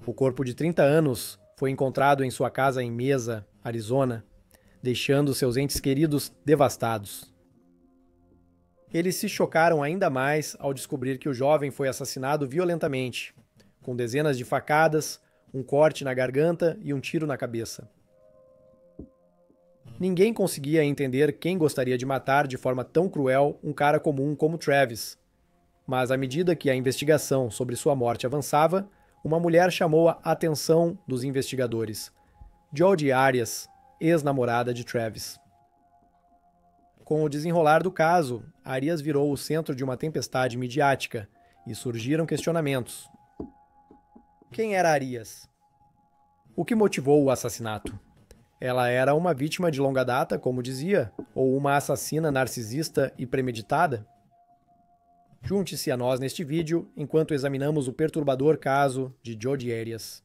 O corpo de 30 anos foi encontrado em sua casa em Mesa, Arizona, deixando seus entes queridos devastados. Eles se chocaram ainda mais ao descobrir que o jovem foi assassinado violentamente, com dezenas de facadas, um corte na garganta e um tiro na cabeça. Ninguém conseguia entender quem gostaria de matar de forma tão cruel um cara comum como Travis. Mas à medida que a investigação sobre sua morte avançava, uma mulher chamou a atenção dos investigadores: Jodi Arias, ex-namorada de Travis. Com o desenrolar do caso, Arias virou o centro de uma tempestade midiática e surgiram questionamentos. Quem era Arias? O que motivou o assassinato? Ela era uma vítima de longa data, como dizia, ou uma assassina narcisista e premeditada? Junte-se a nós neste vídeo enquanto examinamos o perturbador caso de Jodi Arias.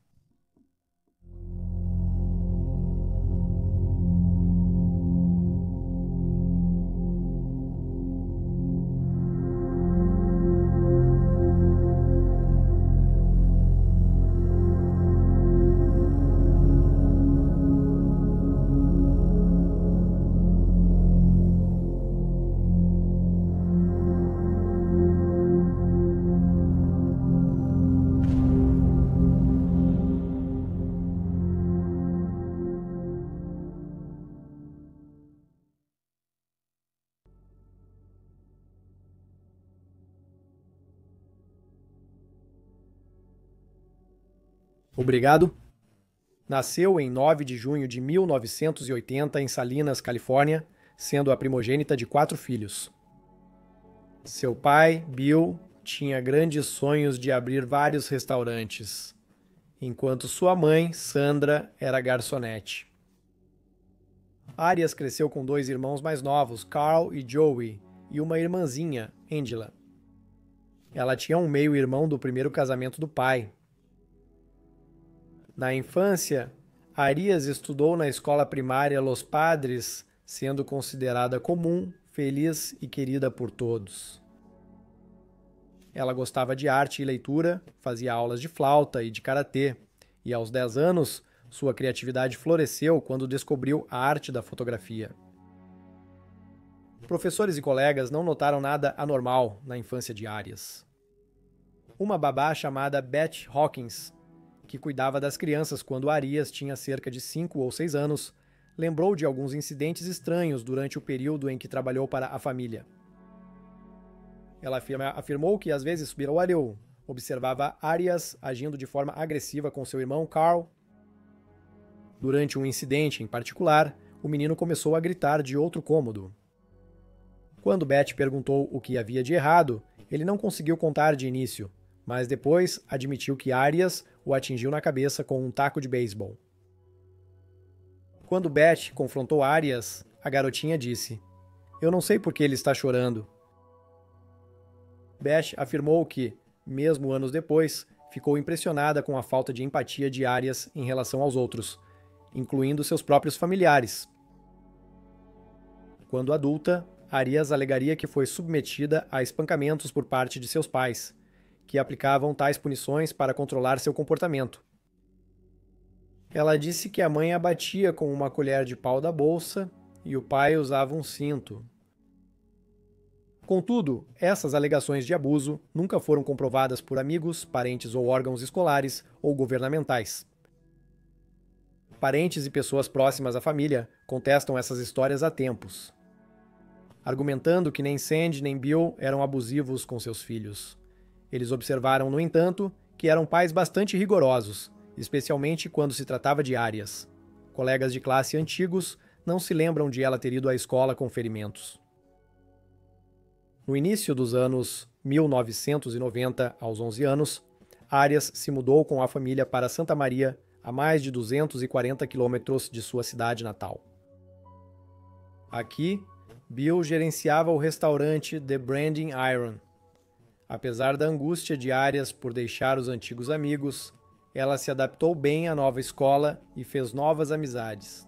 Obrigado. Nasceu em 9 de junho de 1980 em Salinas, Califórnia, sendo a primogênita de 4 filhos. Seu pai, Bill, tinha grandes sonhos de abrir vários restaurantes, enquanto sua mãe, Sandra, era garçonete. Arias cresceu com 2 irmãos mais novos, Carl e Joey, e uma irmãzinha, Angela. Ela tinha um meio-irmão do primeiro casamento do pai. Na infância, Arias estudou na escola primária Los Padres, sendo considerada comum, feliz e querida por todos. Ela gostava de arte e leitura, fazia aulas de flauta e de karatê, e aos 10 anos, sua criatividade floresceu quando descobriu a arte da fotografia. Professores e colegas não notaram nada anormal na infância de Arias. Uma babá chamada Beth Hawkins, que cuidava das crianças quando Arias tinha cerca de 5 ou 6 anos, lembrou de alguns incidentes estranhos durante o período em que trabalhou para a família. Ela afirmou que às vezes subia ao olho, observava Arias agindo de forma agressiva com seu irmão Carl. Durante um incidente em particular, o menino começou a gritar de outro cômodo. Quando Beth perguntou o que havia de errado, ele não conseguiu contar de início, mas depois admitiu que Arias o atingiu na cabeça com um taco de beisebol. Quando Beth confrontou Arias, a garotinha disse: "Eu não sei por que ele está chorando." Beth afirmou que, mesmo anos depois, ficou impressionada com a falta de empatia de Arias em relação aos outros, incluindo seus próprios familiares. Quando adulta, Arias alegaria que foi submetida a espancamentos por parte de seus pais, que aplicavam tais punições para controlar seu comportamento. Ela disse que a mãe a batia com uma colher de pau da bolsa e o pai usava um cinto. Contudo, essas alegações de abuso nunca foram comprovadas por amigos, parentes ou órgãos escolares ou governamentais. Parentes e pessoas próximas à família contestam essas histórias há tempos, argumentando que nem Sandy nem Bill eram abusivos com seus filhos. Eles observaram, no entanto, que eram pais bastante rigorosos, especialmente quando se tratava de Arias. Colegas de classe antigos não se lembram de ela ter ido à escola com ferimentos. No início dos anos 1990, aos 11 anos, Arias se mudou com a família para Santa Maria, a mais de 240 quilômetros de sua cidade natal. Aqui, Bill gerenciava o restaurante The Branding Iron. Apesar da angústia de Arias por deixar os antigos amigos, ela se adaptou bem à nova escola e fez novas amizades.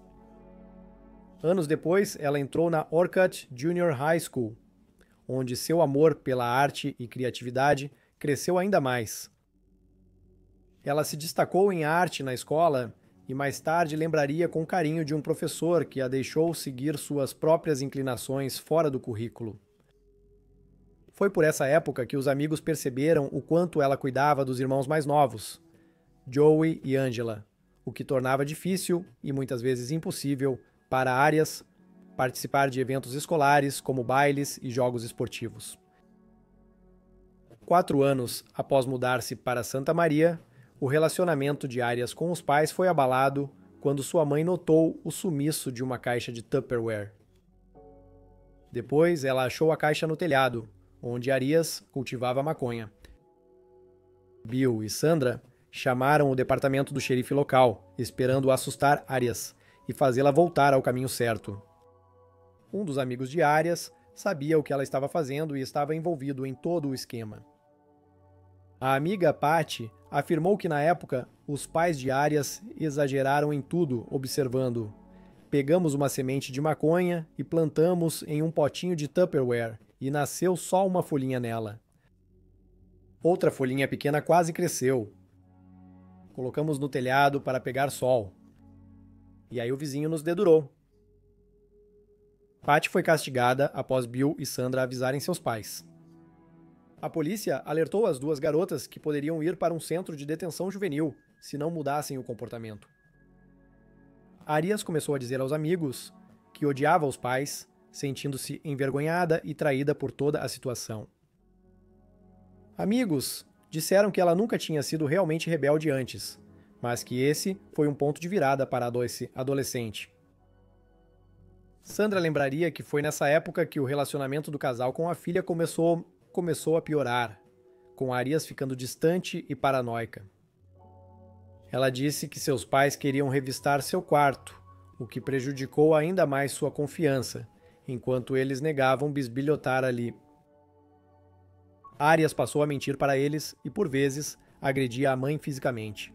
Anos depois, ela entrou na Orcutt Junior High School, onde seu amor pela arte e criatividade cresceu ainda mais. Ela se destacou em arte na escola e mais tarde lembraria com carinho de um professor que a deixou seguir suas próprias inclinações fora do currículo. Foi por essa época que os amigos perceberam o quanto ela cuidava dos irmãos mais novos, Joey e Angela, o que tornava difícil e muitas vezes impossível para Arias participar de eventos escolares como bailes e jogos esportivos. 4 anos após mudar-se para Santa Maria, o relacionamento de Arias com os pais foi abalado quando sua mãe notou o sumiço de uma caixa de Tupperware. Depois, ela achou a caixa no telhado, onde Arias cultivava maconha. Bill e Sandra chamaram o departamento do xerife local, esperando assustar Arias e fazê-la voltar ao caminho certo. Um dos amigos de Arias sabia o que ela estava fazendo e estava envolvido em todo o esquema. A amiga Patty afirmou que na época os pais de Arias exageraram em tudo, observando: pegamos uma semente de maconha e plantamos em um potinho de Tupperware e nasceu só uma folhinha nela. Outra folhinha pequena quase cresceu. Colocamos no telhado para pegar sol. E aí o vizinho nos dedurou. Patty foi castigada após Bill e Sandra avisarem seus pais. A polícia alertou as duas garotas que poderiam ir para um centro de detenção juvenil se não mudassem o comportamento. Arias começou a dizer aos amigos que odiava os pais, sentindo-se envergonhada e traída por toda a situação. Amigos disseram que ela nunca tinha sido realmente rebelde antes, mas que esse foi um ponto de virada para a adolescente. Sandra lembraria que foi nessa época que o relacionamento do casal com a filha começou a piorar, com Arias ficando distante e paranoica. Ela disse que seus pais queriam revistar seu quarto, o que prejudicou ainda mais sua confiança, enquanto eles negavam bisbilhotar ali. Arias passou a mentir para eles e, por vezes, agredia a mãe fisicamente.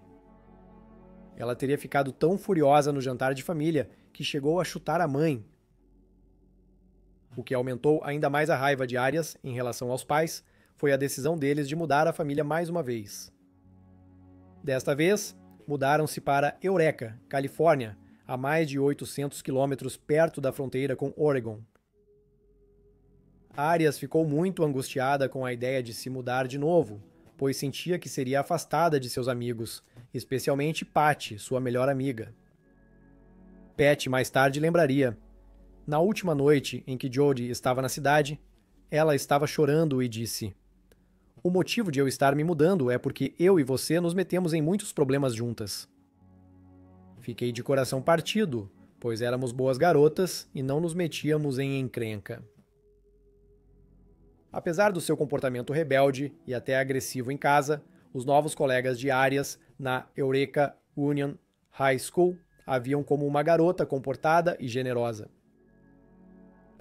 Ela teria ficado tão furiosa no jantar de família que chegou a chutar a mãe, o que aumentou ainda mais a raiva de Arias em relação aos pais foi a decisão deles de mudar a família mais uma vez. Desta vez, mudaram-se para Eureka, Califórnia, a mais de 800 quilômetros perto da fronteira com Oregon. Arias ficou muito angustiada com a ideia de se mudar de novo, pois sentia que seria afastada de seus amigos, especialmente Patty, sua melhor amiga. Pat mais tarde lembraria: na última noite em que Jody estava na cidade, ela estava chorando e disse: o motivo de eu estar me mudando é porque eu e você nos metemos em muitos problemas juntas. Fiquei de coração partido, pois éramos boas garotas e não nos metíamos em encrenca. Apesar do seu comportamento rebelde e até agressivo em casa, os novos colegas de Arias na Eureka Union High School a viam como uma garota comportada e generosa.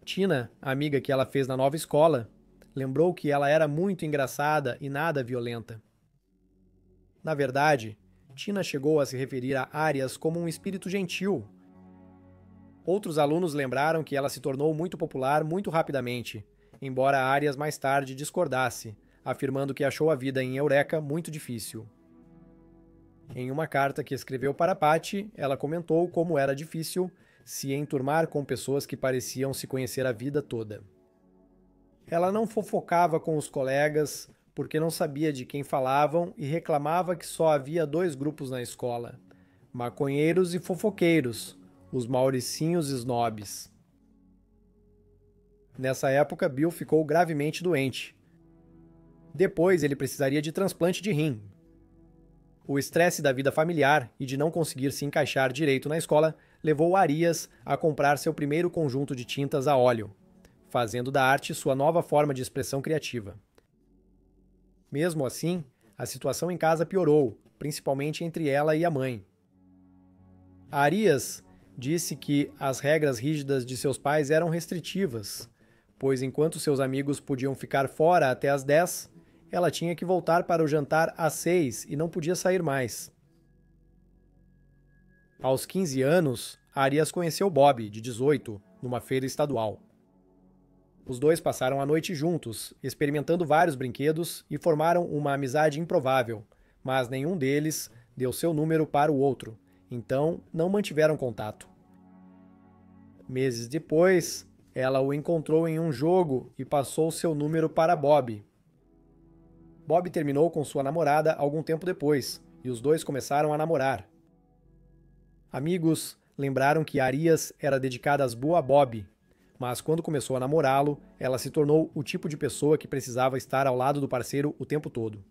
Tina, a amiga que ela fez na nova escola, lembrou que ela era muito engraçada e nada violenta. Na verdade, Tina chegou a se referir a Arias como um espírito gentil. Outros alunos lembraram que ela se tornou muito popular muito rapidamente, embora Arias mais tarde discordasse, afirmando que achou a vida em Eureka muito difícil. Em uma carta que escreveu para Patty, ela comentou como era difícil se enturmar com pessoas que pareciam se conhecer a vida toda. Ela não fofocava com os colegas porque não sabia de quem falavam e reclamava que só havia 2 grupos na escola: maconheiros e fofoqueiros, os mauricinhos snobs. Nessa época, Bill ficou gravemente doente. Depois, ele precisaria de transplante de rim. O estresse da vida familiar e de não conseguir se encaixar direito na escola levou Arias a comprar seu primeiro conjunto de tintas a óleo, fazendo da arte sua nova forma de expressão criativa. Mesmo assim, a situação em casa piorou, principalmente entre ela e a mãe. Arias disse que as regras rígidas de seus pais eram restritivas, pois enquanto seus amigos podiam ficar fora até às 10, ela tinha que voltar para o jantar às 6 e não podia sair mais. Aos 15 anos, Arias conheceu Bob, de 18, numa feira estadual. Os dois passaram a noite juntos, experimentando vários brinquedos e formaram uma amizade improvável, mas nenhum deles deu seu número para o outro, então não mantiveram contato. Meses depois, ela o encontrou em um jogo e passou seu número para Bob. Bob terminou com sua namorada algum tempo depois, e os dois começaram a namorar. Amigos lembraram que Arias era dedicada às boas a Bob, mas quando começou a namorá-lo, ela se tornou o tipo de pessoa que precisava estar ao lado do parceiro o tempo todo.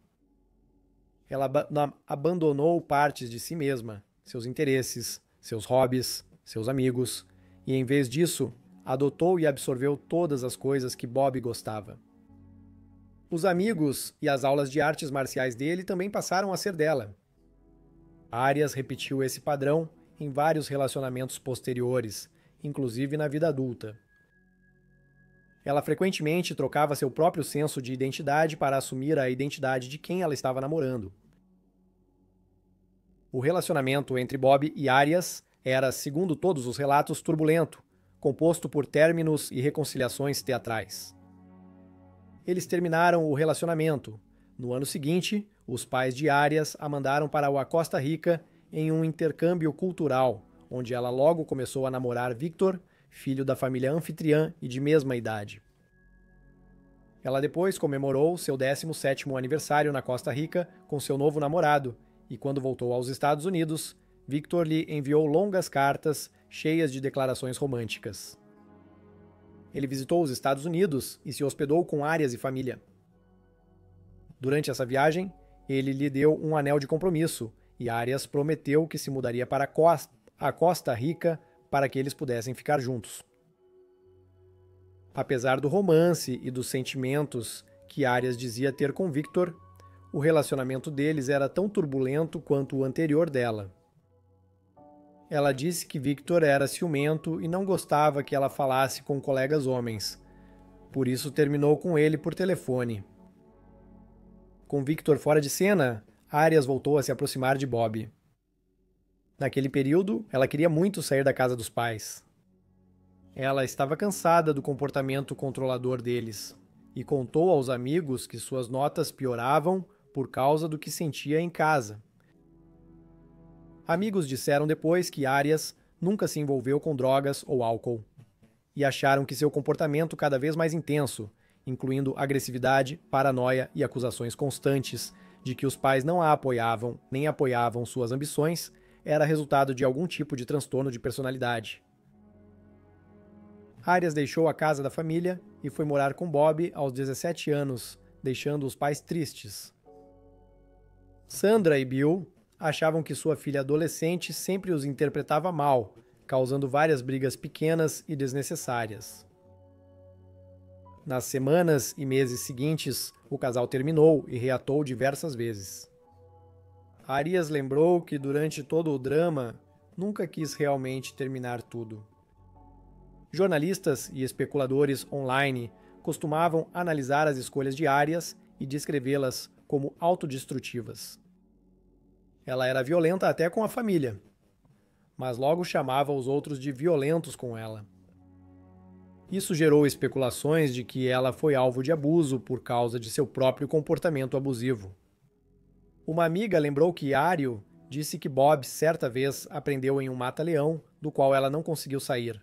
Ela abandonou partes de si mesma, seus interesses, seus hobbies, seus amigos, e em vez disso, adotou e absorveu todas as coisas que Bob gostava. Os amigos e as aulas de artes marciais dele também passaram a ser dela. Arias repetiu esse padrão em vários relacionamentos posteriores, inclusive na vida adulta. Ela frequentemente trocava seu próprio senso de identidade para assumir a identidade de quem ela estava namorando. O relacionamento entre Bob e Arias era, segundo todos os relatos, turbulento, composto por términos e reconciliações teatrais. Eles terminaram o relacionamento. No ano seguinte, os pais de Arias a mandaram para a Costa Rica em um intercâmbio cultural, onde ela logo começou a namorar Victor, filho da família anfitriã e de mesma idade. Ela depois comemorou seu 17º aniversário na Costa Rica com seu novo namorado, e quando voltou aos Estados Unidos, Victor lhe enviou longas cartas cheias de declarações românticas. Ele visitou os Estados Unidos e se hospedou com Arias e família. Durante essa viagem, ele lhe deu um anel de compromisso e Arias prometeu que se mudaria para a Costa Rica para que eles pudessem ficar juntos. Apesar do romance e dos sentimentos que Arias dizia ter com Victor, o relacionamento deles era tão turbulento quanto o anterior dela. Ela disse que Victor era ciumento e não gostava que ela falasse com colegas homens. Por isso terminou com ele por telefone. Com Victor fora de cena, Arias voltou a se aproximar de Bob. Naquele período, ela queria muito sair da casa dos pais. Ela estava cansada do comportamento controlador deles e contou aos amigos que suas notas pioravam por causa do que sentia em casa. Amigos disseram depois que Arias nunca se envolveu com drogas ou álcool e acharam que seu comportamento cada vez mais intenso, incluindo agressividade, paranoia e acusações constantes de que os pais não a apoiavam nem apoiavam suas ambições, era resultado de algum tipo de transtorno de personalidade. Arias deixou a casa da família e foi morar com Bob aos 17 anos, deixando os pais tristes. Sandra e Bill achavam que sua filha adolescente sempre os interpretava mal, causando várias brigas pequenas e desnecessárias. Nas semanas e meses seguintes, o casal terminou e reatou diversas vezes. Arias lembrou que durante todo o drama, nunca quis realmente terminar tudo. Jornalistas e especuladores online costumavam analisar as escolhas de Arias e descrevê-las como autodestrutivas. Ela era violenta até com a família, mas logo chamava os outros de violentos com ela. Isso gerou especulações de que ela foi alvo de abuso por causa de seu próprio comportamento abusivo. Uma amiga lembrou que Ario disse que Bob certa vez aprendeu em um mata-leão, do qual ela não conseguiu sair.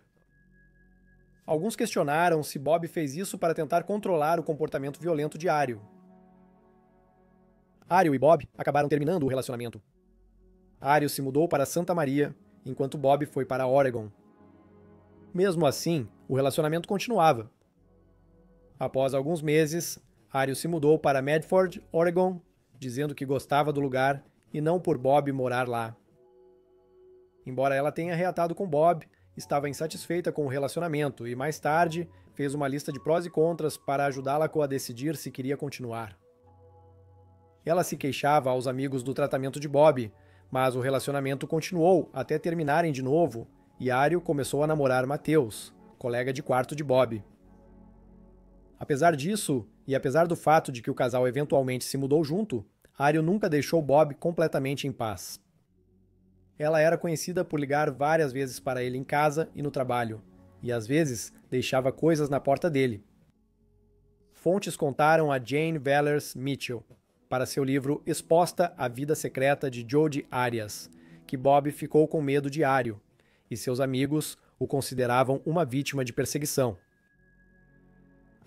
Alguns questionaram se Bob fez isso para tentar controlar o comportamento violento de Ario. Ario e Bob acabaram terminando o relacionamento. Ario se mudou para Santa Maria, enquanto Bob foi para Oregon. Mesmo assim, o relacionamento continuava. Após alguns meses, Ario se mudou para Medford, Oregon, dizendo que gostava do lugar e não por Bob morar lá. Embora ela tenha reatado com Bob, estava insatisfeita com o relacionamento e, mais tarde, fez uma lista de prós e contras para ajudá-la a decidir se queria continuar. Ela se queixava aos amigos do tratamento de Bob, mas o relacionamento continuou até terminarem de novo e Ario começou a namorar Mateus, colega de quarto de Bob. Apesar disso, e apesar do fato de que o casal eventualmente se mudou junto, Ario nunca deixou Bob completamente em paz. Ela era conhecida por ligar várias vezes para ele em casa e no trabalho, e às vezes deixava coisas na porta dele. Fontes contaram a Jane Vallers Mitchell para seu livro Exposta à Vida Secreta de Jodi Arias, que Bob ficou com medo diário, e seus amigos o consideravam uma vítima de perseguição.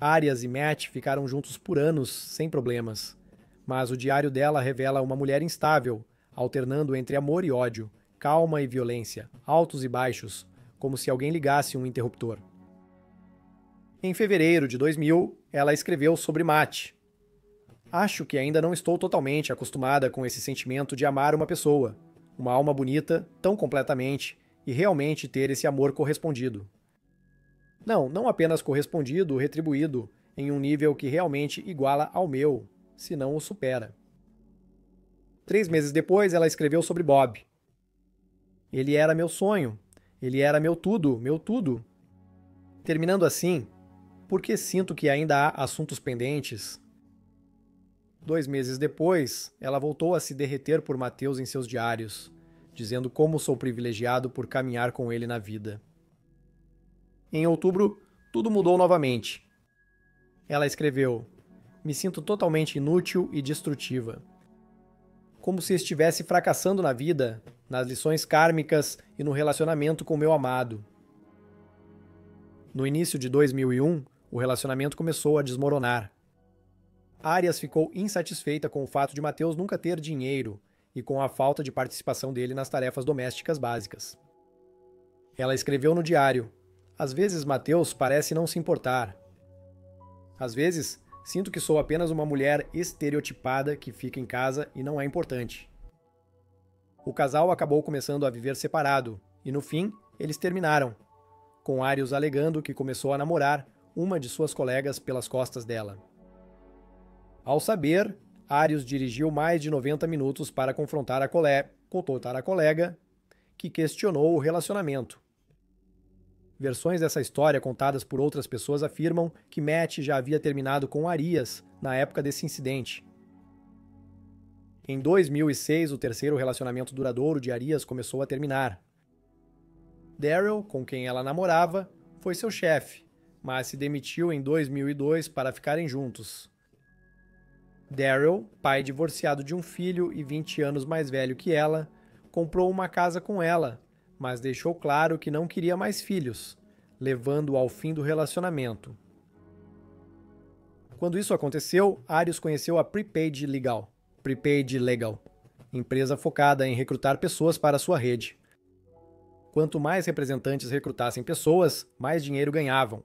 Arias e Matt ficaram juntos por anos, sem problemas, mas o diário dela revela uma mulher instável, alternando entre amor e ódio, calma e violência, altos e baixos, como se alguém ligasse um interruptor. Em fevereiro de 2000, ela escreveu sobre Matt. Acho que ainda não estou totalmente acostumada com esse sentimento de amar uma pessoa, uma alma bonita, tão completamente, e realmente ter esse amor correspondido. Não apenas correspondido, retribuído, em um nível que realmente iguala ao meu, se não o supera. 3 meses depois, ela escreveu sobre Bob. Ele era meu sonho, ele era meu tudo, meu tudo. Terminando assim, porque sinto que ainda há assuntos pendentes. 2 meses depois, ela voltou a se derreter por Mateus em seus diários, dizendo como sou privilegiado por caminhar com ele na vida. Em outubro, tudo mudou novamente. Ela escreveu: me sinto totalmente inútil e destrutiva. Como se estivesse fracassando na vida, nas lições kármicas e no relacionamento com meu amado. No início de 2001, o relacionamento começou a desmoronar. Arias ficou insatisfeita com o fato de Mateus nunca ter dinheiro e com a falta de participação dele nas tarefas domésticas básicas. Ela escreveu no diário: às vezes Mateus parece não se importar. Às vezes, sinto que sou apenas uma mulher estereotipada que fica em casa e não é importante. O casal acabou começando a viver separado e, no fim, eles terminaram, com Arias alegando que começou a namorar uma de suas colegas pelas costas dela. Ao saber, Arias dirigiu mais de 90 minutos para confrontar a colega, que questionou o relacionamento. Versões dessa história contadas por outras pessoas afirmam que Matt já havia terminado com Arias na época desse incidente. Em 2006, o terceiro relacionamento duradouro de Arias começou a terminar. Daryl, com quem ela namorava, foi seu chefe, mas se demitiu em 2002 para ficarem juntos. Daryl, pai divorciado de um filho e 20 anos mais velho que ela, comprou uma casa com ela, mas deixou claro que não queria mais filhos, levando ao fim do relacionamento. Quando isso aconteceu, Arias conheceu a Prepaid Legal, empresa focada em recrutar pessoas para sua rede. Quanto mais representantes recrutassem pessoas, mais dinheiro ganhavam.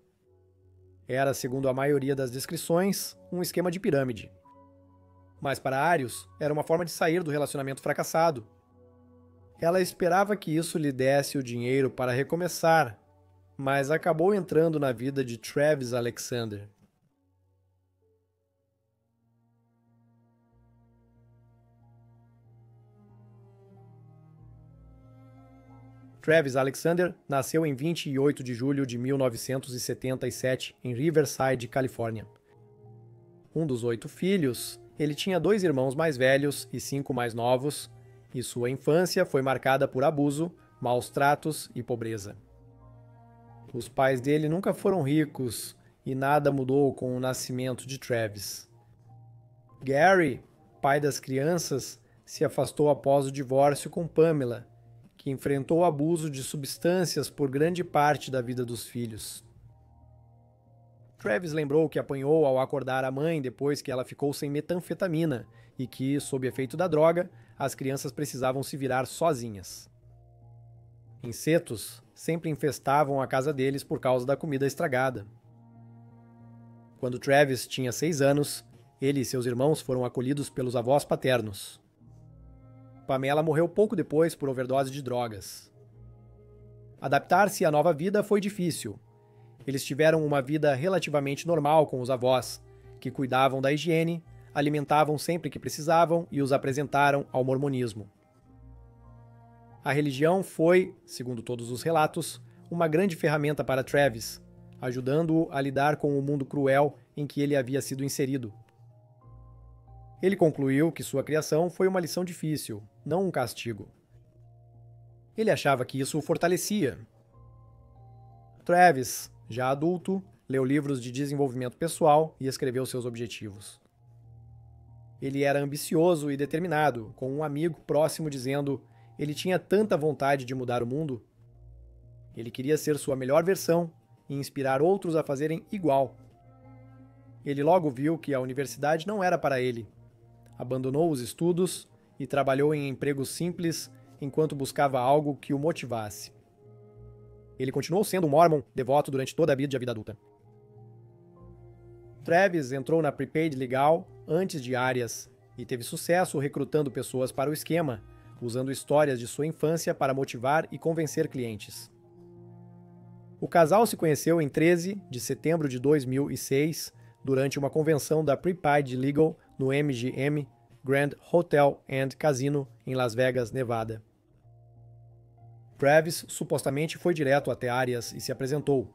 Era, segundo a maioria das descrições, um esquema de pirâmide. Mas para Arias, era uma forma de sair do relacionamento fracassado. Ela esperava que isso lhe desse o dinheiro para recomeçar, mas acabou entrando na vida de Travis Alexander. Travis Alexander nasceu em 28 de julho de 1977 em Riverside, Califórnia. Um dos 8 filhos, ele tinha 2 irmãos mais velhos e 5 mais novos, e sua infância foi marcada por abuso, maus tratos e pobreza. Os pais dele nunca foram ricos e nada mudou com o nascimento de Travis. Gary, pai das crianças, se afastou após o divórcio com Pamela, que enfrentou abuso de substâncias por grande parte da vida dos filhos. Travis lembrou que apanhou ao acordar a mãe depois que ela ficou sem metanfetamina e que, sob efeito da droga, as crianças precisavam se virar sozinhas. Insetos sempre infestavam a casa deles por causa da comida estragada. Quando Travis tinha 6 anos, ele e seus irmãos foram acolhidos pelos avós paternos. Pamela morreu pouco depois por overdose de drogas. Adaptar-se à nova vida foi difícil. Eles tiveram uma vida relativamente normal com os avós, que cuidavam da higiene, alimentavam sempre que precisavam e os apresentaram ao mormonismo. A religião foi, segundo todos os relatos, uma grande ferramenta para Travis, ajudando-o a lidar com o mundo cruel em que ele havia sido inserido. Ele concluiu que sua criação foi uma lição difícil, não um castigo. Ele achava que isso o fortalecia. Travis, já adulto, leu livros de desenvolvimento pessoal e escreveu seus objetivos. Ele era ambicioso e determinado, com um amigo próximo dizendo: ele tinha tanta vontade de mudar o mundo. Ele queria ser sua melhor versão e inspirar outros a fazerem igual. Ele logo viu que a universidade não era para ele. Abandonou os estudos e trabalhou em empregos simples enquanto buscava algo que o motivasse. Ele continuou sendo um Mormon devoto durante toda a vida adulta. Travis entrou na Prepaid legal antes de Arias e teve sucesso recrutando pessoas para o esquema, usando histórias de sua infância para motivar e convencer clientes. O casal se conheceu em 13 de setembro de 2006, durante uma convenção da Prepaid Legal no MGM Grand Hotel and Casino em Las Vegas, Nevada. Travis supostamente foi direto até Arias e se apresentou.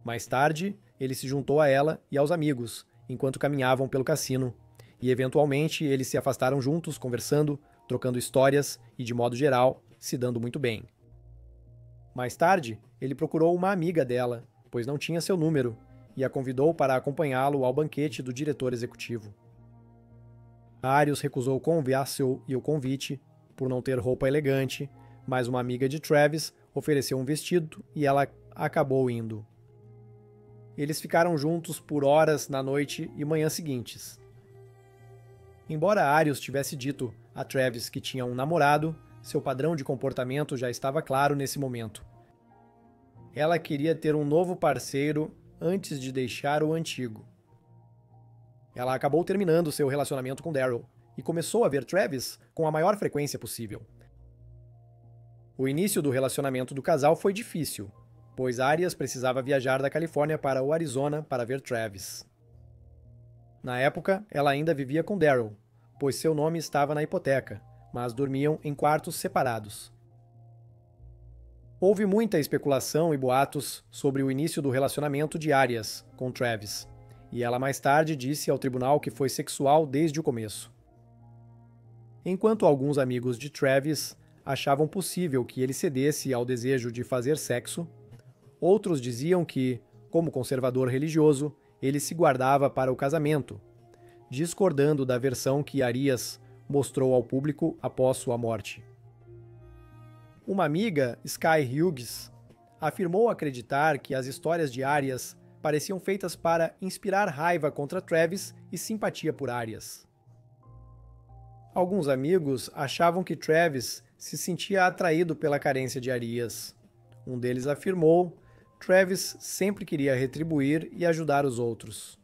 Mais tarde, ele se juntou a ela e aos amigos, enquanto caminhavam pelo cassino, e eventualmente eles se afastaram juntos, conversando, trocando histórias e, de modo geral, se dando muito bem. Mais tarde, ele procurou uma amiga dela, pois não tinha seu número, e a convidou para acompanhá-lo ao banquete do diretor executivo. Arias recusou convite e o convite, por não ter roupa elegante, mas uma amiga de Travis ofereceu um vestido e ela acabou indo. Eles ficaram juntos por horas na noite e manhã seguintes. Embora Arias tivesse dito a Travis que tinha um namorado, seu padrão de comportamento já estava claro nesse momento. Ela queria ter um novo parceiro antes de deixar o antigo. Ela acabou terminando seu relacionamento com Daryl e começou a ver Travis com a maior frequência possível. O início do relacionamento do casal foi difícil, pois Arias precisava viajar da Califórnia para o Arizona para ver Travis. Na época, ela ainda vivia com Daryl, pois seu nome estava na hipoteca, mas dormiam em quartos separados. Houve muita especulação e boatos sobre o início do relacionamento de Arias com Travis, e ela mais tarde disse ao tribunal que foi sexual desde o começo. Enquanto alguns amigos de Travis achavam possível que ele cedesse ao desejo de fazer sexo, outros diziam que, como conservador religioso, ele se guardava para o casamento, discordando da versão que Arias mostrou ao público após sua morte. Uma amiga, Sky Hughes, afirmou acreditar que as histórias de Arias pareciam feitas para inspirar raiva contra Travis e simpatia por Arias. Alguns amigos achavam que Travis se sentia atraído pela carência de Arias. Um deles afirmou: Travis sempre queria retribuir e ajudar os outros.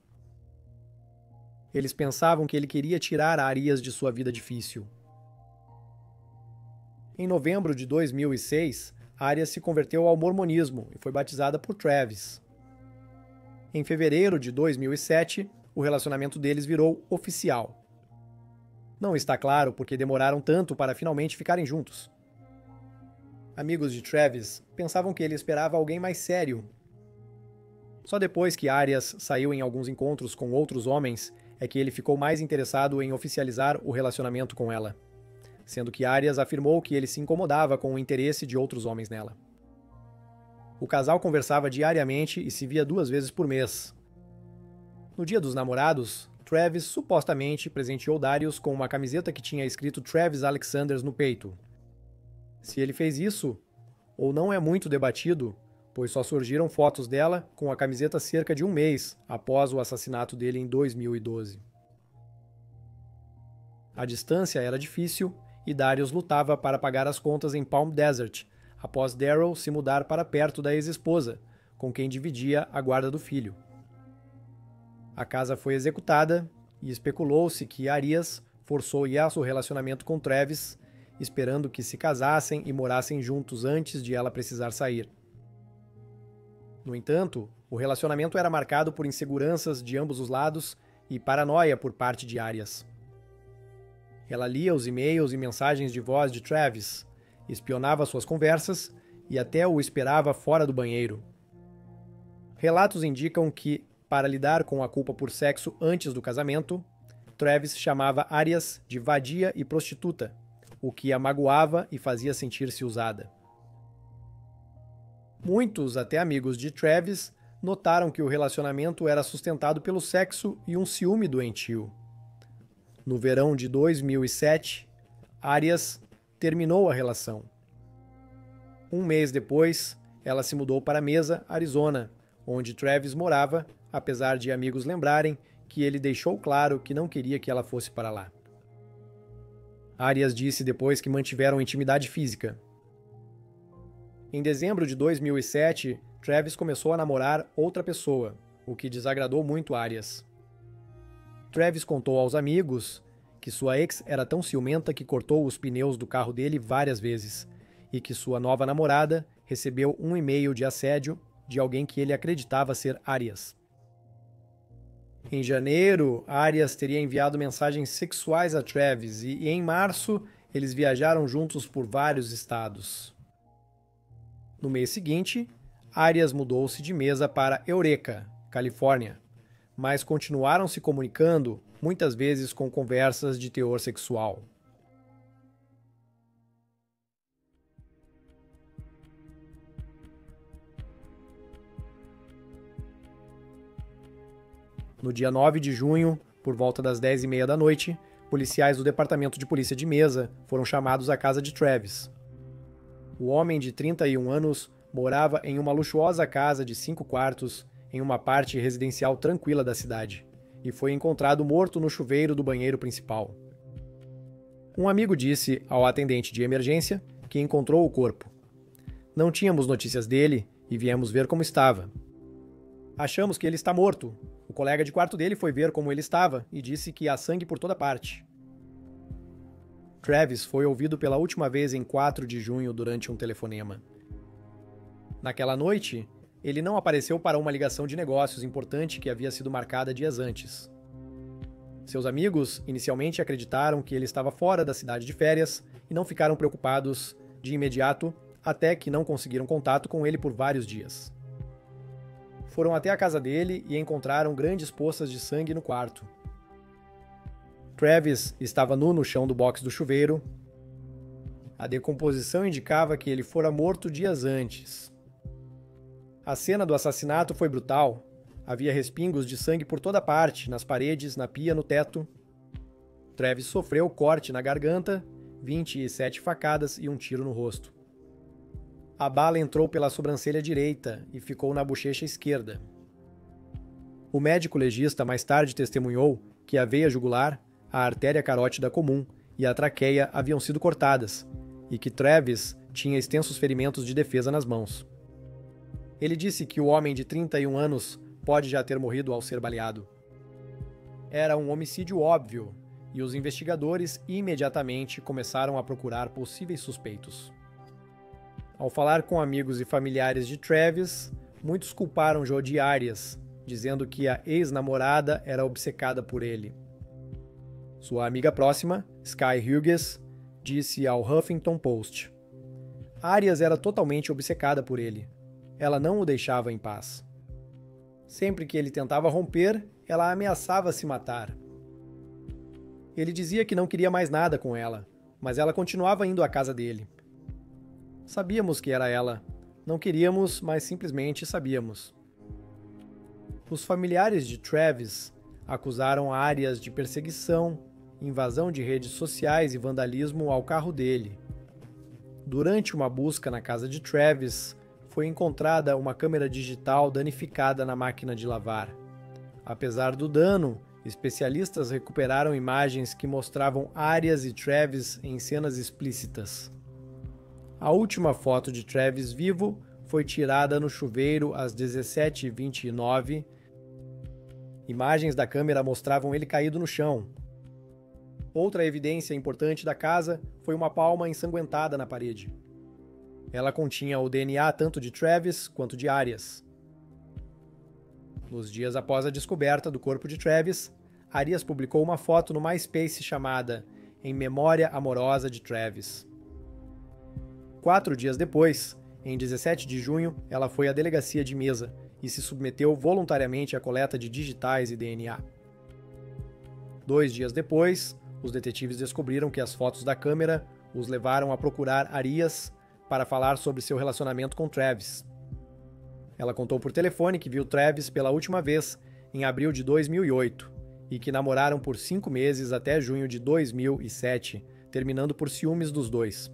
Eles pensavam que ele queria tirar Arias de sua vida difícil. Em novembro de 2006, Arias se converteu ao mormonismo e foi batizada por Travis. Em fevereiro de 2007, o relacionamento deles virou oficial. Não está claro porque demoraram tanto para finalmente ficarem juntos. Amigos de Travis pensavam que ele esperava alguém mais sério. Só depois que Arias saiu em alguns encontros com outros homens é que ele ficou mais interessado em oficializar o relacionamento com ela, sendo que Arias afirmou que ele se incomodava com o interesse de outros homens nela. O casal conversava diariamente e se via 2 vezes por mês. No Dia dos Namorados, Travis supostamente presenteou Darius com uma camiseta que tinha escrito Travis Alexanders no peito. Se ele fez isso, ou não é muito debatido, pois só surgiram fotos dela com a camiseta cerca de um mês após o assassinato dele em 2012. A distância era difícil e Darius lutava para pagar as contas em Palm Desert, após Daryl se mudar para perto da ex-esposa, com quem dividia a guarda do filho. A casa foi executada e especulou-se que Arias forçou o relacionamento com Travis, esperando que se casassem e morassem juntos antes de ela precisar sair. No entanto, o relacionamento era marcado por inseguranças de ambos os lados e paranoia por parte de Arias. Ela lia os e-mails e mensagens de voz de Travis, espionava suas conversas e até o esperava fora do banheiro. Relatos indicam que, para lidar com a culpa por sexo antes do casamento, Travis chamava Arias de vadia e prostituta, o que a magoava e fazia sentir-se usada. Muitos, até amigos de Travis, notaram que o relacionamento era sustentado pelo sexo e um ciúme doentio. No verão de 2007, Arias terminou a relação. Um mês depois, ela se mudou para Mesa, Arizona, onde Travis morava, apesar de amigos lembrarem que ele deixou claro que não queria que ela fosse para lá. Arias disse depois que mantiveram intimidade física. Em dezembro de 2007, Travis começou a namorar outra pessoa, o que desagradou muito Arias. Travis contou aos amigos que sua ex era tão ciumenta que cortou os pneus do carro dele várias vezes e que sua nova namorada recebeu um e-mail de assédio de alguém que ele acreditava ser Arias. Em janeiro, Arias teria enviado mensagens sexuais a Travis e em março eles viajaram juntos por vários estados. No mês seguinte, Arias mudou-se de Mesa para Eureka, Califórnia, mas continuaram se comunicando, muitas vezes com conversas de teor sexual. No dia 9 de junho, por volta das 10h30 da noite, policiais do Departamento de Polícia de Mesa foram chamados à casa de Travis. O homem de 31 anos morava em uma luxuosa casa de 5 quartos em uma parte residencial tranquila da cidade e foi encontrado morto no chuveiro do banheiro principal. Um amigo disse ao atendente de emergência que encontrou o corpo. Não tínhamos notícias dele e viemos ver como estava. Achamos que ele está morto. O colega de quarto dele foi ver como ele estava e disse que há sangue por toda parte. Travis foi ouvido pela última vez em 4 de junho durante um telefonema. Naquela noite, ele não apareceu para uma ligação de negócios importante que havia sido marcada dias antes. Seus amigos inicialmente acreditaram que ele estava fora da cidade de férias e não ficaram preocupados de imediato até que não conseguiram contato com ele por vários dias. Foram até a casa dele e encontraram grandes poças de sangue no quarto. Travis estava nu no chão do box do chuveiro. A decomposição indicava que ele fora morto dias antes. A cena do assassinato foi brutal. Havia respingos de sangue por toda parte, nas paredes, na pia, no teto. Travis sofreu corte na garganta, 27 facadas e um tiro no rosto. A bala entrou pela sobrancelha direita e ficou na bochecha esquerda. O médico legista mais tarde testemunhou que a veia jugular, a artéria carótida comum e a traqueia haviam sido cortadas e que Travis tinha extensos ferimentos de defesa nas mãos. Ele disse que o homem de 31 anos pode já ter morrido ao ser baleado. Era um homicídio óbvio e os investigadores imediatamente começaram a procurar possíveis suspeitos. Ao falar com amigos e familiares de Travis, muitos culparam Jodi Arias, dizendo que a ex-namorada era obcecada por ele. Sua amiga próxima, Sky Hughes, disse ao Huffington Post: Arias era totalmente obcecada por ele. Ela não o deixava em paz. Sempre que ele tentava romper, ela ameaçava se matar. Ele dizia que não queria mais nada com ela, mas ela continuava indo à casa dele. Sabíamos que era ela. Não queríamos, mas simplesmente sabíamos. Os familiares de Travis acusaram Arias de perseguição, invasão de redes sociais e vandalismo ao carro dele. Durante uma busca na casa de Travis, foi encontrada uma câmera digital danificada na máquina de lavar. Apesar do dano, especialistas recuperaram imagens que mostravam Arias e Travis em cenas explícitas. A última foto de Travis vivo foi tirada no chuveiro às 17h29. Imagens da câmera mostravam ele caído no chão. Outra evidência importante da casa foi uma palma ensanguentada na parede. Ela continha o DNA tanto de Travis quanto de Arias. Nos dias após a descoberta do corpo de Travis, Arias publicou uma foto no MySpace chamada Em Memória Amorosa de Travis. 4 dias depois, em 17 de junho, ela foi à delegacia de Mesa e se submeteu voluntariamente à coleta de digitais e DNA. 2 dias depois, os detetives descobriram que as fotos da câmera os levaram a procurar Arias para falar sobre seu relacionamento com Travis. Ela contou por telefone que viu Travis pela última vez em abril de 2008 e que namoraram por 5 meses até junho de 2007, terminando por ciúmes dos dois.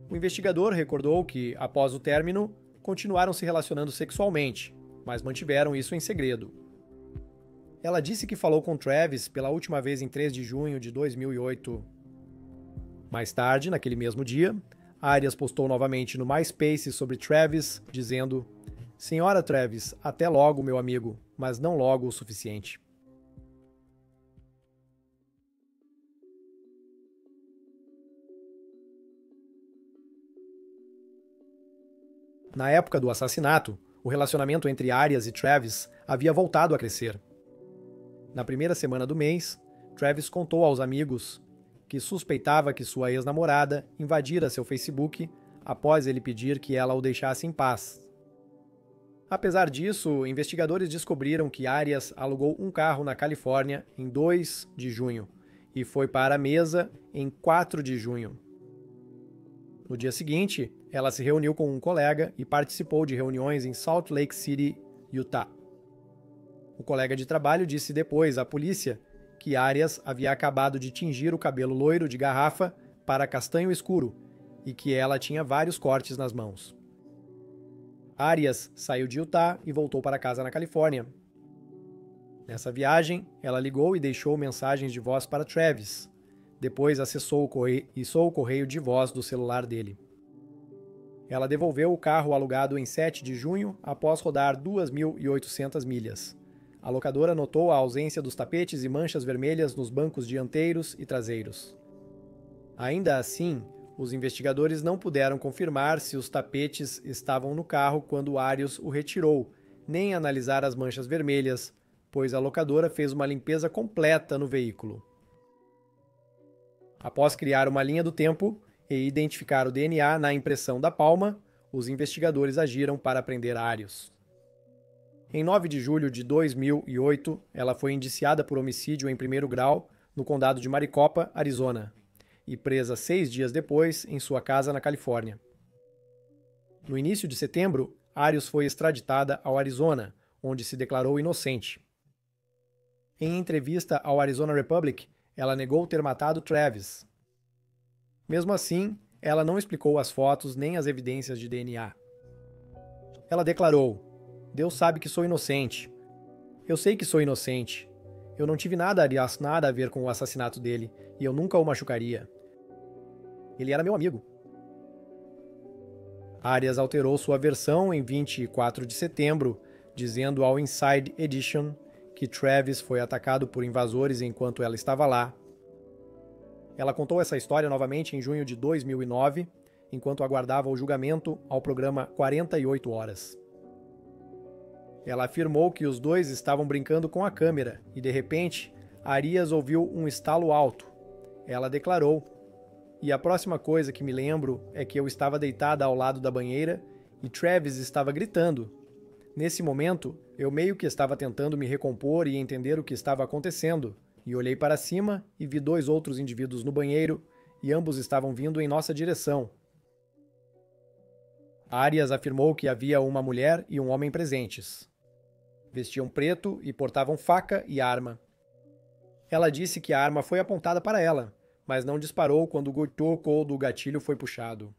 O investigador recordou que, após o término, continuaram se relacionando sexualmente, mas mantiveram isso em segredo. Ela disse que falou com Travis pela última vez em 3 de junho de 2008. Mais tarde, naquele mesmo dia, Arias postou novamente no MySpace sobre Travis, dizendo: "Senhora Travis, até logo, meu amigo, mas não logo o suficiente." Na época do assassinato, o relacionamento entre Arias e Travis havia voltado a crescer. Na primeira semana do mês, Travis contou aos amigos que suspeitava que sua ex-namorada invadira seu Facebook após ele pedir que ela o deixasse em paz. Apesar disso, investigadores descobriram que Arias alugou um carro na Califórnia em 2 de junho e foi para a Mesa em 4 de junho. No dia seguinte, ela se reuniu com um colega e participou de reuniões em Salt Lake City, Utah. O colega de trabalho disse depois à polícia que Arias havia acabado de tingir o cabelo loiro de garrafa para castanho escuro e que ela tinha vários cortes nas mãos. Arias saiu de Utah e voltou para casa na Califórnia. Nessa viagem, ela ligou e deixou mensagens de voz para Travis. Depois acessou o correio de voz do celular dele. Ela devolveu o carro alugado em 7 de junho após rodar 2.800 milhas. A locadora notou a ausência dos tapetes e manchas vermelhas nos bancos dianteiros e traseiros. Ainda assim, os investigadores não puderam confirmar se os tapetes estavam no carro quando Arias o retirou, nem analisar as manchas vermelhas, pois a locadora fez uma limpeza completa no veículo. Após criar uma linha do tempo e identificar o DNA na impressão da palma, os investigadores agiram para prender Arias. Em 9 de julho de 2008, ela foi indiciada por homicídio em primeiro grau no condado de Maricopa, Arizona, e presa 6 dias depois em sua casa na Califórnia. No início de setembro, Arias foi extraditada ao Arizona, onde se declarou inocente. Em entrevista ao Arizona Republic, ela negou ter matado Travis. Mesmo assim, ela não explicou as fotos nem as evidências de DNA. Ela declarou: "Deus sabe que sou inocente. Eu sei que sou inocente. Eu não tive nada a ver com o assassinato dele e eu nunca o machucaria. Ele era meu amigo." Arias alterou sua versão em 24 de setembro, dizendo ao Inside Edition que Travis foi atacado por invasores enquanto ela estava lá. Ela contou essa história novamente em junho de 2009, enquanto aguardava o julgamento ao programa 48 Horas. Ela afirmou que os dois estavam brincando com a câmera e, de repente, Arias ouviu um estalo alto. Ela declarou: "E a próxima coisa que me lembro é que eu estava deitada ao lado da banheira e Travis estava gritando. Nesse momento, eu meio que estava tentando me recompor e entender o que estava acontecendo, e olhei para cima e vi 2 outros indivíduos no banheiro e ambos estavam vindo em nossa direção." Arias afirmou que havia uma mulher e um homem presentes. Vestiam preto e portavam faca e arma. Ela disse que a arma foi apontada para ela, mas não disparou quando o toco do gatilho foi puxado.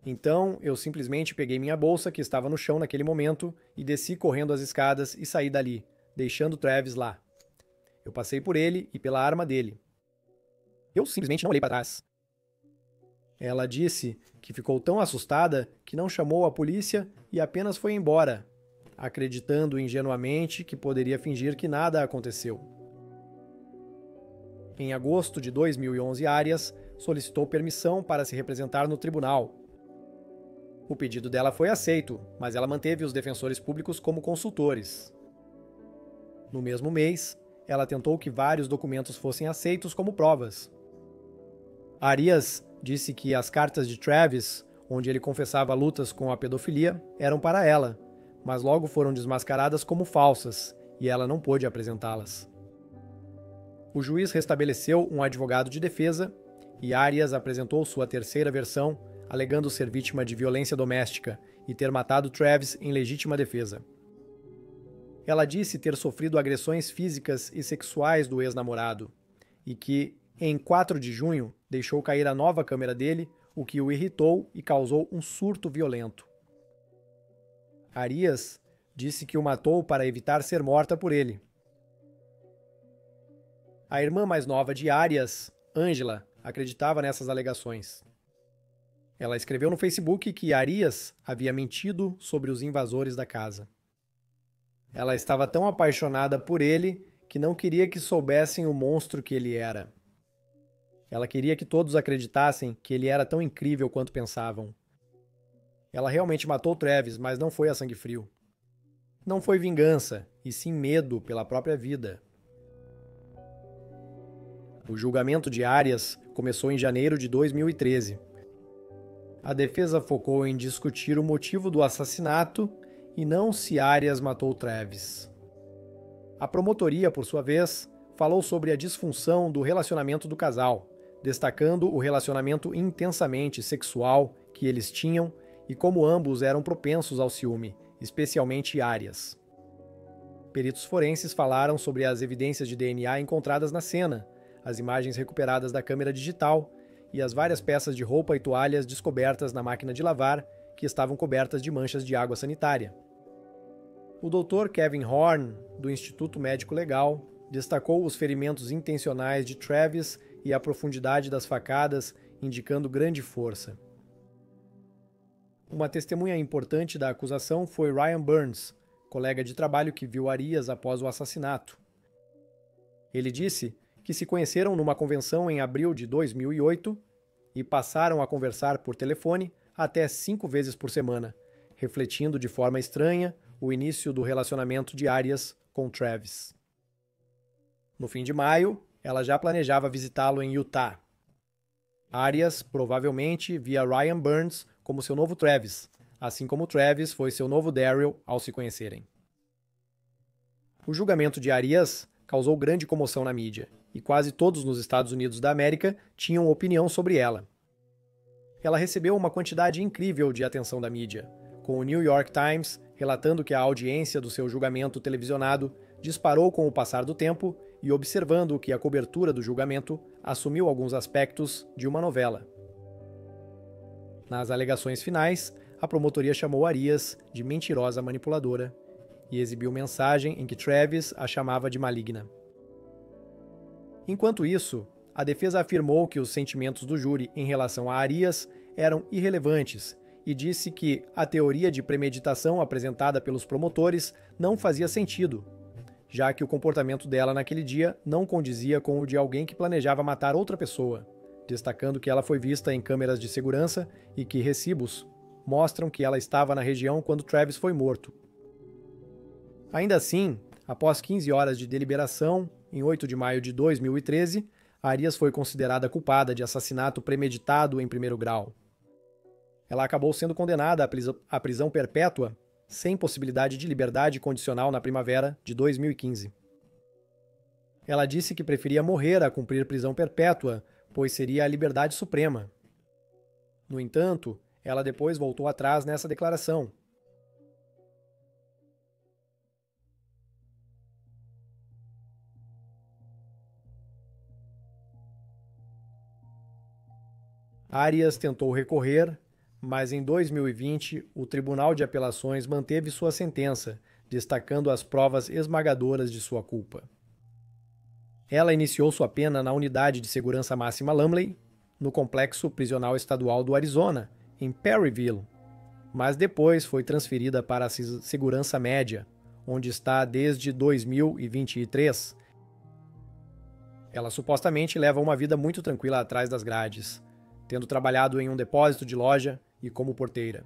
"Então, eu simplesmente peguei minha bolsa que estava no chão naquele momento e desci correndo as escadas e saí dali, deixando Travis lá. Eu passei por ele e pela arma dele. Eu simplesmente não olhei para trás." Ela disse que ficou tão assustada que não chamou a polícia e apenas foi embora, acreditando ingenuamente que poderia fingir que nada aconteceu. Em agosto de 2011, Arias solicitou permissão para se representar no tribunal. O pedido dela foi aceito, mas ela manteve os defensores públicos como consultores. No mesmo mês, ela tentou que vários documentos fossem aceitos como provas. Arias disse que as cartas de Travis, onde ele confessava lutas com a pedofilia, eram para ela, mas logo foram desmascaradas como falsas e ela não pôde apresentá-las. O juiz restabeleceu um advogado de defesa e Arias apresentou sua terceira versão, alegando ser vítima de violência doméstica e ter matado Travis em legítima defesa. Ela disse ter sofrido agressões físicas e sexuais do ex-namorado e que, em 4 de junho, deixou cair a nova câmera dele, o que o irritou e causou um surto violento. Arias disse que o matou para evitar ser morta por ele. A irmã mais nova de Arias, Angela, acreditava nessas alegações. Ela escreveu no Facebook que Arias havia mentido sobre os invasores da casa. Ela estava tão apaixonada por ele que não queria que soubessem o monstro que ele era. Ela queria que todos acreditassem que ele era tão incrível quanto pensavam. Ela realmente matou Travis, mas não foi a sangue frio. Não foi vingança, e sim medo pela própria vida. O julgamento de Arias começou em janeiro de 2013. A defesa focou em discutir o motivo do assassinato e não se Arias matou Travis. A promotoria, por sua vez, falou sobre a disfunção do relacionamento do casal, destacando o relacionamento intensamente sexual que eles tinham e como ambos eram propensos ao ciúme, especialmente Arias. Peritos forenses falaram sobre as evidências de DNA encontradas na cena, as imagens recuperadas da câmera digital e as várias peças de roupa e toalhas descobertas na máquina de lavar que estavam cobertas de manchas de água sanitária. O Dr. Kevin Horn, do Instituto Médico Legal, destacou os ferimentos intencionais de Travis e a profundidade das facadas, indicando grande força. Uma testemunha importante da acusação foi Ryan Burns, colega de trabalho que viu Arias após o assassinato. Ele disse que se conheceram numa convenção em abril de 2008 e passaram a conversar por telefone até 5 vezes por semana, refletindo de forma estranha o início do relacionamento de Arias com Travis. No fim de maio, ela já planejava visitá-lo em Utah. Arias provavelmente via Ryan Burns como seu novo Travis, assim como Travis foi seu novo Daryl ao se conhecerem. O julgamento de Arias causou grande comoção na mídia, e quase todos nos Estados Unidos da América tinham opinião sobre ela. Ela recebeu uma quantidade incrível de atenção da mídia, com o New York Times relatando que a audiência do seu julgamento televisionado disparou com o passar do tempo e observando que a cobertura do julgamento assumiu alguns aspectos de uma novela. Nas alegações finais, a promotoria chamou Arias de mentirosa manipuladora e exibiu mensagem em que Travis a chamava de maligna. Enquanto isso, a defesa afirmou que os sentimentos do júri em relação a Arias eram irrelevantes e disse que a teoria de premeditação apresentada pelos promotores não fazia sentido, já que o comportamento dela naquele dia não condizia com o de alguém que planejava matar outra pessoa, destacando que ela foi vista em câmeras de segurança e que recibos mostram que ela estava na região quando Travis foi morto. Ainda assim, após 15 horas de deliberação, em 8 de maio de 2013, Arias foi considerada culpada de assassinato premeditado em primeiro grau. Ela acabou sendo condenada à prisão perpétua, sem possibilidade de liberdade condicional na primavera de 2015. Ela disse que preferia morrer a cumprir prisão perpétua, pois seria a liberdade suprema. No entanto, ela depois voltou atrás nessa declaração. Arias tentou recorrer, mas em 2020 o Tribunal de Apelações manteve sua sentença, destacando as provas esmagadoras de sua culpa. Ela iniciou sua pena na Unidade de Segurança Máxima Lumley, no Complexo Prisional Estadual do Arizona, em Perryville, mas depois foi transferida para a Segurança Média, onde está desde 2023. Ela supostamente leva uma vida muito tranquila atrás das grades, tendo trabalhado em um depósito de loja e como porteira.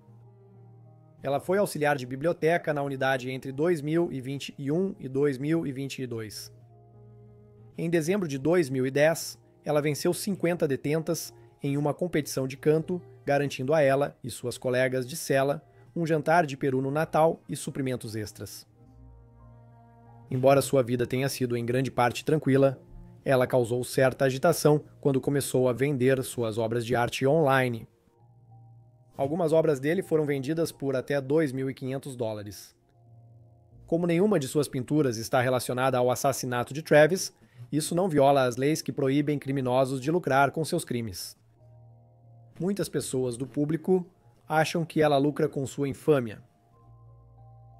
Ela foi auxiliar de biblioteca na unidade entre 2021 e 2022. Em dezembro de 2010, ela venceu 50 detentas em uma competição de canto, garantindo a ela e suas colegas de cela um jantar de peru no Natal e suprimentos extras. Embora sua vida tenha sido em grande parte tranquila, ela causou certa agitação quando começou a vender suas obras de arte online. Algumas obras dele foram vendidas por até $2.500. Como nenhuma de suas pinturas está relacionada ao assassinato de Travis, isso não viola as leis que proíbem criminosos de lucrar com seus crimes. Muitas pessoas do público acham que ela lucra com sua infâmia.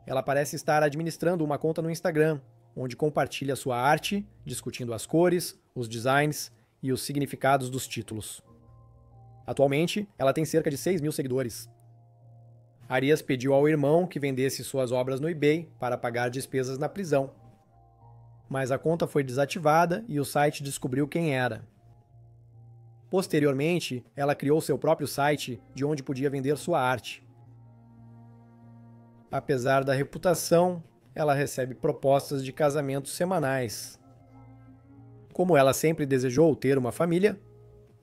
Ela parece estar administrando uma conta no Instagram, onde compartilha sua arte, discutindo as cores, os designs e os significados dos títulos. Atualmente, ela tem cerca de 6 mil seguidores. Arias pediu ao irmão que vendesse suas obras no eBay para pagar despesas na prisão. Mas a conta foi desativada e o site descobriu quem era. Posteriormente, ela criou seu próprio site de onde podia vender sua arte. Apesar da reputação, ela recebe propostas de casamentos semanais. Como ela sempre desejou ter uma família,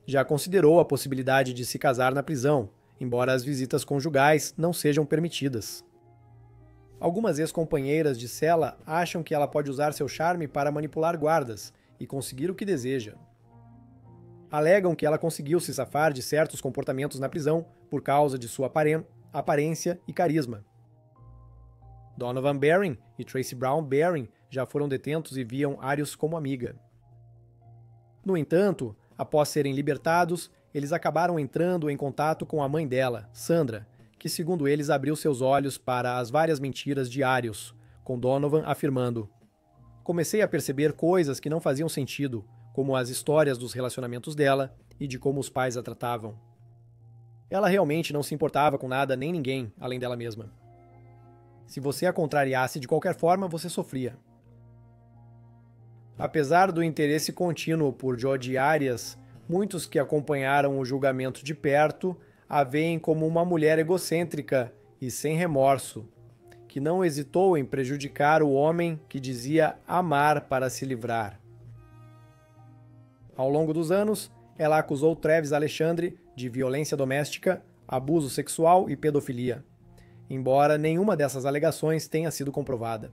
já considerou a possibilidade de se casar na prisão, embora as visitas conjugais não sejam permitidas. Algumas ex-companheiras de cela acham que ela pode usar seu charme para manipular guardas e conseguir o que deseja. Alegam que ela conseguiu se safar de certos comportamentos na prisão por causa de sua aparência e carisma. Donovan Barring e Tracy Brown Barring já foram detentos e viam Arias como amiga. No entanto, após serem libertados, eles acabaram entrando em contato com a mãe dela, Sandra, que segundo eles abriu seus olhos para as várias mentiras de Arias, com Donovan afirmando: "Comecei a perceber coisas que não faziam sentido, como as histórias dos relacionamentos dela e de como os pais a tratavam. Ela realmente não se importava com nada nem ninguém, além dela mesma. Se você a contrariasse de qualquer forma, você sofria." Apesar do interesse contínuo por Jodi Arias, muitos que acompanharam o julgamento de perto a veem como uma mulher egocêntrica e sem remorso, que não hesitou em prejudicar o homem que dizia amar para se livrar. Ao longo dos anos, ela acusou Travis Alexandre de violência doméstica, abuso sexual e pedofilia, embora nenhuma dessas alegações tenha sido comprovada.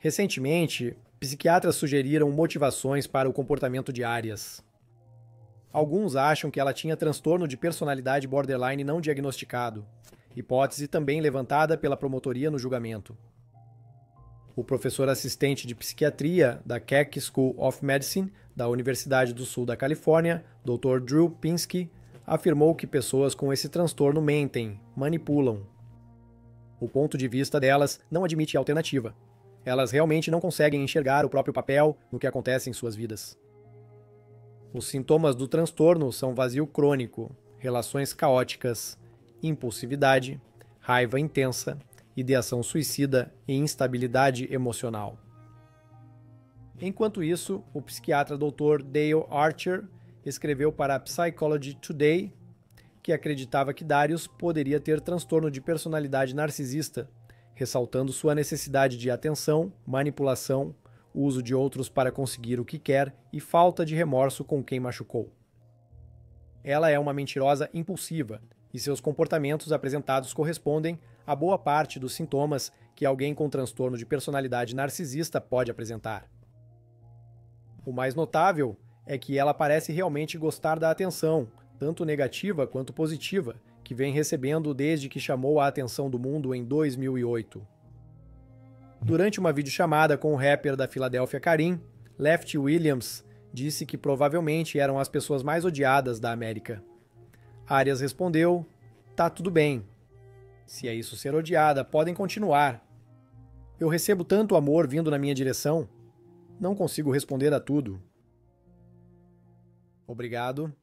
Recentemente, psiquiatras sugeriram motivações para o comportamento de Arias. Alguns acham que ela tinha transtorno de personalidade borderline não diagnosticado, hipótese também levantada pela promotoria no julgamento. O professor assistente de psiquiatria da Keck School of Medicine, da Universidade do Sul da Califórnia, Dr. Drew Pinsky, afirmou que pessoas com esse transtorno mentem, manipulam. O ponto de vista delas não admite alternativa. Elas realmente não conseguem enxergar o próprio papel no que acontece em suas vidas. Os sintomas do transtorno são vazio crônico, relações caóticas, impulsividade, raiva intensa, ideação suicida e instabilidade emocional. Enquanto isso, o psiquiatra Dr. Dale Archer escreveu para a Psychology Today que acreditava que Darius poderia ter transtorno de personalidade narcisista, ressaltando sua necessidade de atenção, manipulação, uso de outros para conseguir o que quer e falta de remorso com quem machucou. Ela é uma mentirosa impulsiva, e seus comportamentos apresentados correspondem a boa parte dos sintomas que alguém com transtorno de personalidade narcisista pode apresentar. O mais notável é que ela parece realmente gostar da atenção, tanto negativa quanto positiva, que vem recebendo desde que chamou a atenção do mundo em 2008. Durante uma videochamada com o rapper da Filadélfia Karim, Lefty Williams disse que provavelmente eram as pessoas mais odiadas da América. Arias respondeu: "Tá tudo bem. Se é isso ser odiada, podem continuar. Eu recebo tanto amor vindo na minha direção. Não consigo responder a tudo. Obrigado."